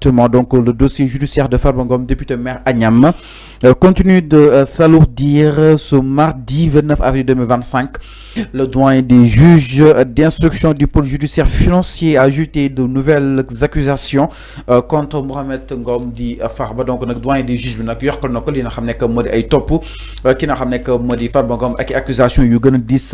justement donc le dossier judiciaire de Farba Ngom, député maire à Niam, continue de s'alourdir. Ce mardi 29 avril 2025, le doyen des juges d'instruction du pôle judiciaire financier a ajouté de nouvelles accusations contre Mohamed Ngom di Farba. Donc le doyen des juges bi nag yokkal na ko li nga xam ne que moo di ay topp ki nga xam ne que moo di Farba Ngom ak accusation yu gën a diis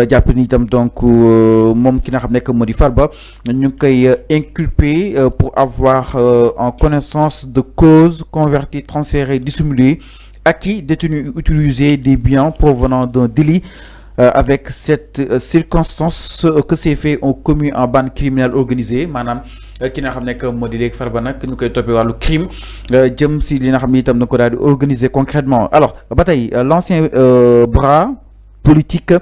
jàpp ni itam donc moom ki nga xam ne que moo di Farba ñu ngi koy inculpé pour avoir en connaissance de cause converti, transféré, dissimulé, acquis, détenu, utilisé des biens provenant d'un délit. Avec cette circonstance que ces faits ont commis en bande criminelle organisée maanaam ki nga xam ne que moo di léegi Farba nag ñu koy toppee wàllu crime jëm si li nga xam ne itam na ko daal di organiser concrètement. Alors ba tey l'ancien bras politique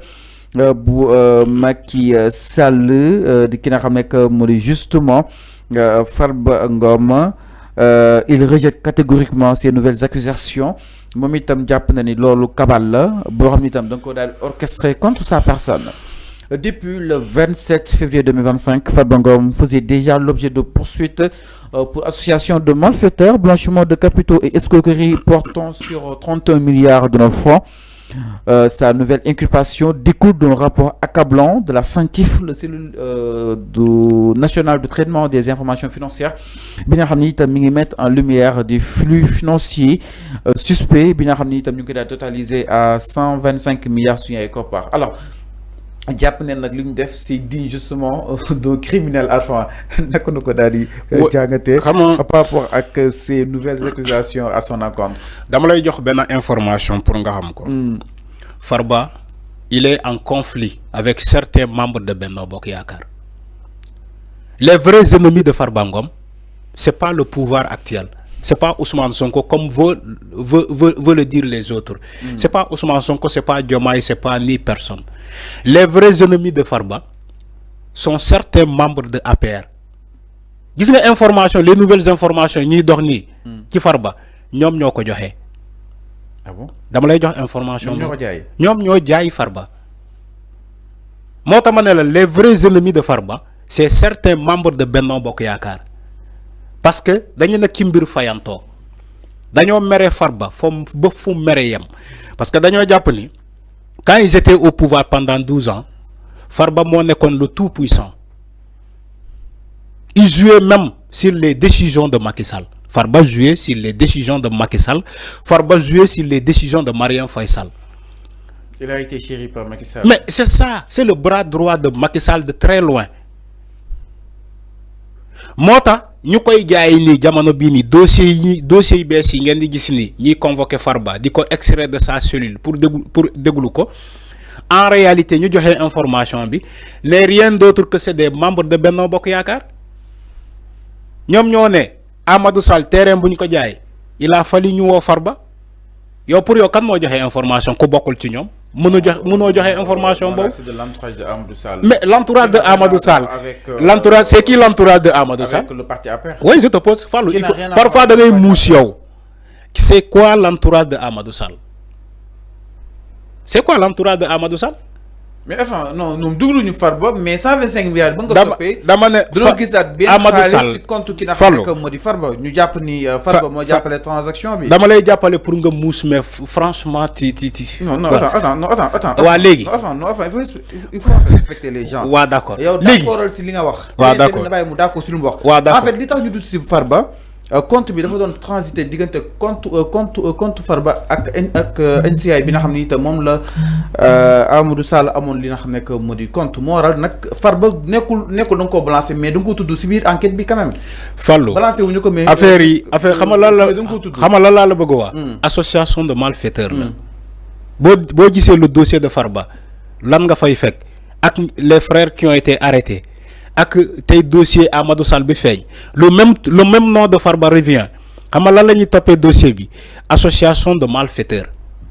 bu Macky Sall di ki nga xam ne que moo di justement Farba Ngom il rejette catégoriquement ces nouvelles accusations. moom itam jàpp na ni loolu kabal la boo xam ni itam da nga ko daal orchestré contre sa personne. Depuis le 27 février 2025, Farba Ngom faisait déjà l'objet de poursuites pour association de malfaiteurs, blanchiment de capitaux et escroquerie portant sur 31 milliards de nos francs. Sa nouvelle inculpation découle d'un rapport accablant de la CENTIF, la cellule nationale de traitement des informations financières, bi nga xam ni itam mi ngi mettre en lumière des flux financiers suspects bi nga xam ni itam ñu ngi koy daal totalisé à 125 milliards suñu ay koppar. Alors jàpp ne nag li ñu def c'est digne justement de criminel enfin naka na ko daal di jàngatee par rapport ak ces nouvelles accusations à son encontre. dama lay jox benn information pour nga xam ko. Farba il est en conflit avec certains membres de Benno Bokk Yaakaar. Les vrais ennemis de Farba Ngom c'est pas le pouvoir actuel. C'est pas Ousmane Sonko comme veut le dire les autres. C'est pas Ousmane Sonko, c'est pas Diomaye, c'est pas ni personne. Les vrais ennemis de Farba sont certains membres de APR. Gis nga information, les nouvelles informations ñi dox ni ci Farba ñom ñoko joxé. Ah bon? Dama lay jox information. ñom ñoo jaay Farba. Mota mané la les vrais ennemis de Farba, c'est certains membres de Benno Bokk Yaakaar. Parce que dañu nekk ci mbir fayanto dañoo mere Farba ba fu mere yem parce que dañoo jàpp ni quand ils étaient au pouvoir pendant 12 ans Farba moo nekkoon le tout puissant. Il jouait même sur les décisions de Macky Sall. Farba jouait sur les décisions de Macky Sall. Farba jouait sur les décisions de Marième Faye Sall. Il a été chéri par Macky Sall. Mais c'est ça, c'est le bras droit de Macky Sall de très loin. Mota ñu koy jaay ni jamono bi ni dossier yi bees yi ngeen di gis ni ñi convoqué Farba di ko extrait de sa cellule pour déglu ko en réalité ñu joxe information bi n'est rien d'autre que c'est des membres de Benno Bokk Yaakaar ñoom ñoo ne Amadou Sall terrain bu ñu ko jaay il a fallu ñu woo Farba yow pour yow kan moo joxe information ku bokkul ci ñoom mënoo joxe information boobu. C'est de l'entourage de Amadou Sall. Mais l'entourage de Amadou Sall. L'entourage, c'est qui l'entourage de Amadou Sall? Avec le parti APR. Oui, je te pose. Fallou, il faut parfois da ngay mousse yow. C'est quoi l'entourage de Amadou Sall? C'est quoi l'entourage de Amadou Sall? Mais enfin non nous duglu ñu Farba mais 125 milliards ba nga topé dama ne do gisaat bien Amadou Sall ci compte ki na xam que modi Farba ñu japp ni Farba mo jappalé transaction bi dama lay jappalé pour nga mousse mais franchement non attends wa légui il faut respecter les gens wa d'accord yow d'accord ci li nga wax wa d'accord da bay mu d'accord ci lu mu wax en fait li tax ñu dut ci Farba compte bi dafa doon transiter diggante compte Farba ak NCI bi nga xam ni itam moom la Amadou Sall amoon li nga xam ne que moo di compte moo waral nag Farba nekkul da nga koo balancer mais da nga ko tudd si biir enquête bi quand même. Fallou balancer wuñu ko mais. affaire xam nga lan la bëgg a wax. Association de malfaiteurs la. boo gisee le dossier de Farba lan nga fay fekk ak les frères qui ont été arrêtés. Ak tes dossiers Amadou Sall bi feeñ le même nom de Farba revient xam nga lan la ñuy toppee dossier bi association de malfaiteurs.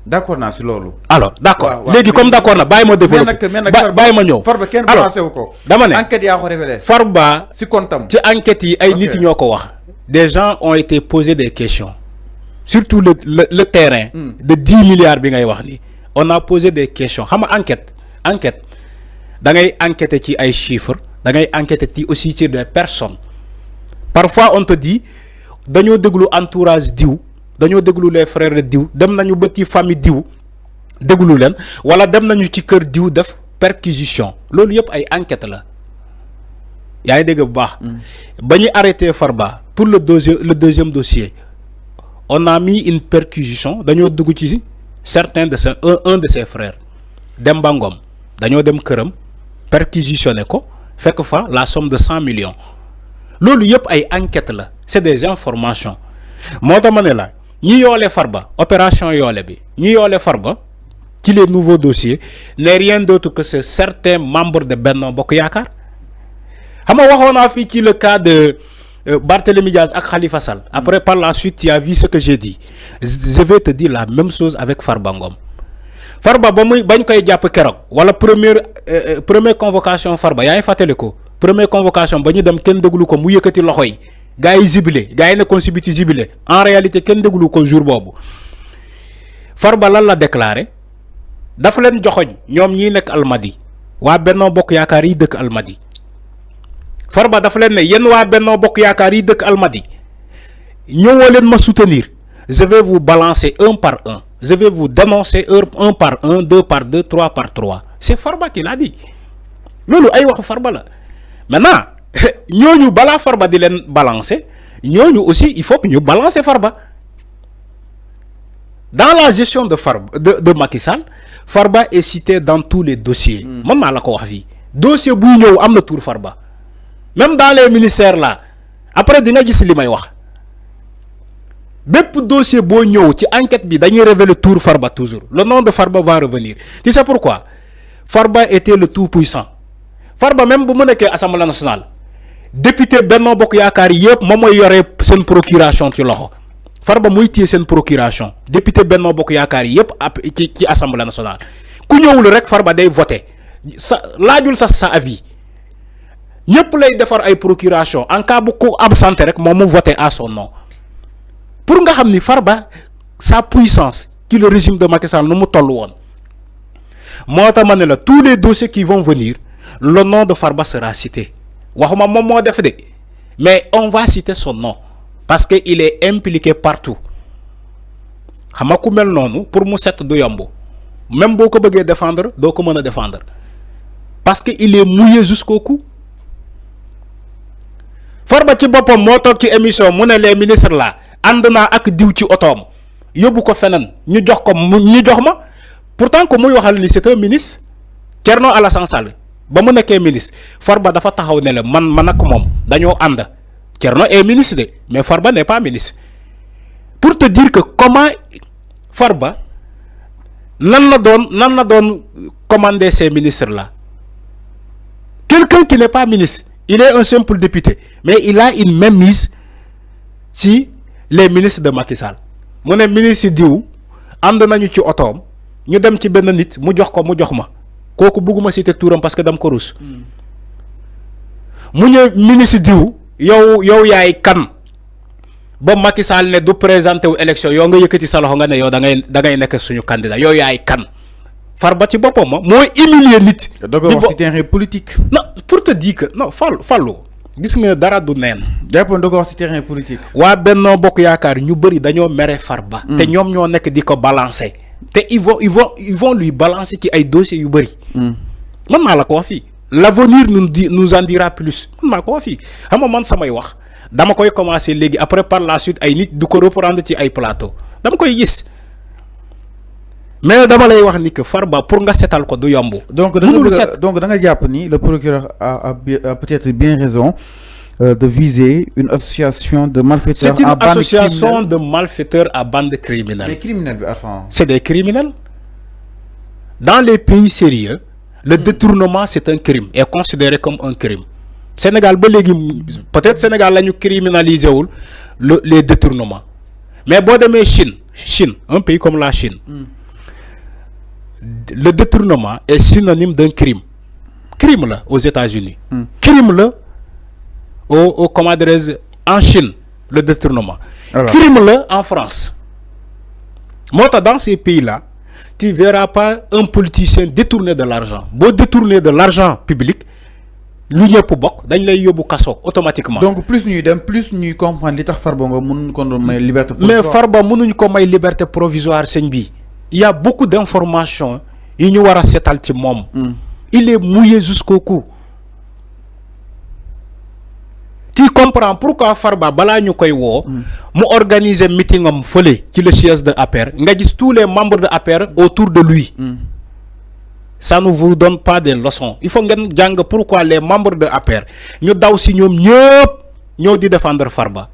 D'accord naa si loolu. Alors d'accord léegi comme d'accord na bàyyi ma développer bàyyi ma ñëw. Farba kenn balancé wu ko. dama ne enquête yaa ko révélé. Farba si comptam ci enquête yi ay nit ñoo ko wax. Des gens ont été posés des questions surtout le terrain. De 10 milliards bi ngay wax ni on a posé des questions xam nga enquête da ngay enquêter ci ay chiffres. Da ngay enquêter aussi sur des personnes parfois on te dit dañoo déglu entourage diw dañoo déglu les frères de diw dem nañu ba ci famille diw déglu leen wala dem nañu ci kër diw def perquisition loolu yëpp ay enquête la yaa ngi dégg bu baax. ba ñu arrêté Farba pour le deuxième dossier on a mis une perquisition dañoo dugg ci certains de ses un de ses frères Demba Ngom dañoo dem këram perquisitionné ko fekk fa la somme de 100 millions loolu yëpp ay enquête la c'est des informations moo tax ma ne la ñi yoole Farba opération yoole bi ñi yoole Farba ci les nouveaux dossiers n'est rien d'autre que ce certains membres de Benno Bokk Yaakaar xam nga waxoon naa fii ci le cas de Barthélémy Diaz ak Khalifa Sall. Après par la suite tu as vu ce que j'ai dit je vais te dire la même chose avec Farba Ngom Farba ba muy bañ koy jàpp keroog wala première convocation Farba yaa ngi fàttali ko première convocation ba ñu dem kenn déglu ko mu yëkkati loxo yi gars yi zibilé gars yi nekkoon si biti zibilé en réalité kenn déglu ko jour boobu Farba lan la déclaré dafa leen joxoñ ñoom ñii nekk Almadi waa Benno Bokk Yaakaar yi dëkk Almadi Farba dafa leen ne yéen waa Benno Bokk Yaakaar yi dëkk Almadi ñëwoo leen ma soutenir je vais vous balancer un par un je vais vous dénoncer un par un, deux par deux, trois par trois. C'est Farba qui l'a dit. Lolo ay wax Farba la. Maintenant, ñooñu bala Farba di len balancer, ñooñu aussi il faut que ñu balancer Farba. Dans la gestion de Farba de Macky Sall, Farba est cité dans tous les dossiers. Man ma la ko wax fi. Dossier bu ñew amna tour Farba. Même dans les ministères là. Après di nga gis li may wax. Bép dossier bo ñew ci enquête bi dañuy révéler tour Farba toujours. Le nom de Farba va revenir. Tu sais pourquoi? Farba était le tout puissant. Farba même bu mu nekké Assemblée nationale. Député Benno Bokk Yaakaar yépp moom mooy yoré sen procuration ci loxo. Farba muy téye sen procuration. Député Benno Bokk Yaakaar yépp ci Assemblée nationale. Ku ñewul rek Farba day voter. Sa laajul sa avis. Ñepp lay défar ay procuration en cas bu ko absenté rek moom mu voter à son nom. Pour nga xamni Farba sa puissance qui le régime de Macky Sall nu mu tollu won. Mota manela tous les dossiers qui vont venir, le nom de Farba sera cité. Waxuma mom mo def de, mais on va citer son nom parce que il est impliqué partout. Xama ku mel nonu pour mu set du yomb. Même boko beugé défendre, do ko meuna défendre. Parce que il est mouillé jusqu'au cou. Farba ci bopam mo tok ci émission mu ne les ministres là andna ak diw ci otom yobou ko fenen ñu jox ko ñu jox ma pourtant ko muy waxal ni c'est un ministre Thierno Alassane Sall ba mu nekké ministre Farba dafa taxaw ne le man ak mom dañoo and Thierno est ministre de mais Farba n'est pas ministre pour te dire que comment Farba nan la don commander ces ministres là quelqu'un qui n'est pas ministre il est un simple député mais il a une mainmise si les ministres de Macky Sall mu ne ministre diw ànd nañu ci otoom ñu dem ci benn nit mu jox ko mu jox ma kooku bëgguma citer turam parce que dam ko rus mu ñëw ministre diw yow yaay kan ba Macky Sall ne du présenter wu élection yow nga yëkkati sa loxo nga ne yow da ngay nekk suñu candidat yow yaay kan Farba ci boppam mooy humilier nit. da ko wax ci terrain politique. non pour te dire que non fallu gis nga dara du neen. jàppoon da ko wax ci terrain politique. waa Benno Bokk Yaakaar ñu bëri dañoo mere Farba. te ñoom ñoo nekk di ko balancer. te ils vont lui balancer ci ay dossiers yu bëri. man maa la ko wax fii. L'avenir nous en dira plus man maa ko wax fii xam nga man samay wax dama koy commencer léegi après par la suite ay nit du ko reprendre ci ay plateau dama koy gis mais dama lay wax ni que Farba pour nga setal ko du yomb. donc da nga jàpp ni le procureur a peut-être bien raison de viser une association de malfaiteurs. C'est une association de malfaiteurs à bande criminelle. Des criminels, enfin. C'est des criminels. Dans les pays sérieux, le détournement c'est un crime, est considéré comme un crime. Sénégal peut-être Sénégal la ñu criminalisé wul les détournements mais boo demee Chine un pays comme la Chine. Le détournement est synonyme d'un crime. Crime là aux États-Unis. Crime là au comment dirais-je en Chine le détournement. Alors. Crime là en France. Moi dans ces pays-là, tu verras pas un politicien détourner de l'argent. Beau détourner de l'argent public, lu ñëpp bokk dañ lay yóbbu kaso automatiquement. donc plus ñuy dem plus ñuy comprendre li tax Farba Ngom mënuñ ko doon may liberté provisoire. mais Farba mënuñ ko may liberté provisoire sëñ bi. Il y a beaucoup d'informations yi ñu war a seetal ci moom. Il est mouillé jusqu'au cou. Tu comprends pourquoi Farba balaa ñu koy woo. mu organiser meeting am fële ci le siège de APR nga gis tous les membres de APR autour de lui. Ça ne vous donne pas des leçons. Il faut ngeen jàng pourquoi les membres de APR ñu daw si ñoom ñëpp ñëw di défendre Farba.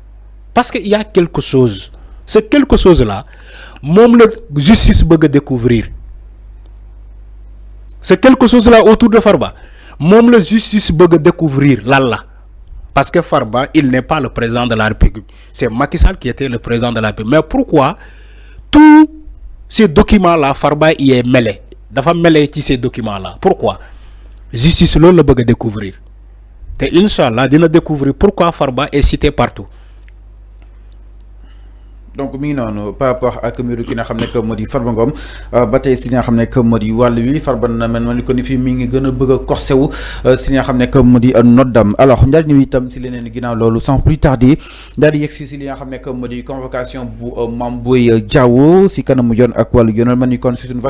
Parce que il y a quelque chose. C'est quelque chose là moom la justice bëgg a découvrir. C'est quelque chose là autour de Farba moom la justice bëgg a découvrir lan la. Parce que Farba il n'est pas le président de la République. C'est Macky Sall qui était le président de la République. Mais pourquoi tous ces documents là Farba y est mêlé. Dafa mêlé ci ces documents là pourquoi justice loolu la bëgg a découvrir te inchallah dina découvrir pourquoi Farba est cité partout. donc mi ngi noonu par rapport ak mbiru ki nga xam ne que moo di Farba Ngom ba tey si li nga xam ne que moo di wàll wi Farba na mel ni ko ni fii mi ngi gën a bëgg a corsé wu si li nga xam ne que moo di noddam alors daal ñëw itam si leneen ginnaaw loolu sans plus tarder daal di yegsi si li nga xam ne que moo di convocation bu Mame Boye Diao si kanamu yoon ak wàllu yoonal man ni kon c'est une